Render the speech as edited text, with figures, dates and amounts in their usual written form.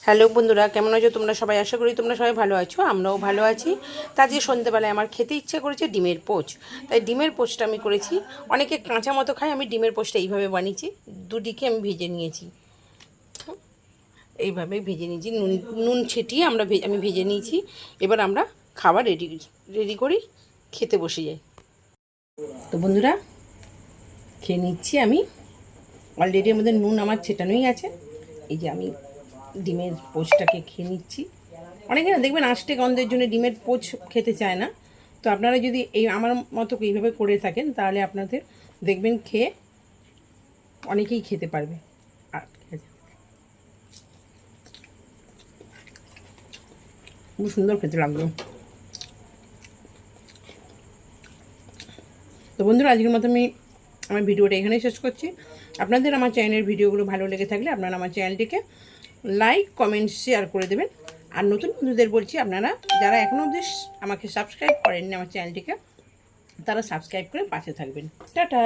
Hello বন্ধুরা, কেমন আছো তোমরা সবাই? আশা করি তোমরা সবাই ভালো আছো, আমরাও ভালো আছি। তা আজকে সন্ধ্যেবেলায় আমার খেতে ইচ্ছে করেছে ডিমের পোচ। তাই ডিমের পোচটা আমি করেছি। অনেকে কাঁচা মতো খায়, আমি ডিমের পোচটা এইভাবে বানিয়েছি। দুদিকে আমি ভেজে নিয়েছি, এইভাবে ভেজে নিয়েছি, নুন নুন ছিটিয়ে আমি ভেজে নিয়েছি। এবার আমরা খাবার রেডি করি, খেতে বসে যাই। তো বন্ধুরা, খেয়ে নিচ্ছি আমি। অলরেডি আমাদের নুন আমার ছেটানোই আছে। এই যে আমি ডিমের পোচটাকে খেয়ে নিচ্ছি। অনেকে না দেখবেন আষ্টে গন্ধের জন্য ডিমের পোচ খেতে চায় না। তো আপনারা যদি এই আমার মতো এইভাবে করে থাকেন, তাহলে আপনাদের দেখবেন খেয়ে অনেকেই খেতে পারবে। আর খুব সুন্দর খেতে লাগলো। তো বন্ধুরা, আজকের মতো আমি আমার ভিডিওটা এখানেই শেষ করছি। আপনাদের আমার চ্যানেলের ভিডিওগুলো ভালো লেগে থাকলে আপনারা আমার চ্যানেলটিকে লাইক, কমেন্ট, শেয়ার করে দেবেন। আর নতুন বন্ধুদের বলছি, আপনারা যারা এখনও অবধি আমাকে সাবস্ক্রাইব করেননি আমার চ্যানেলটিকে, তারা সাবস্ক্রাইব করে পাশে থাকবেন। টাটা।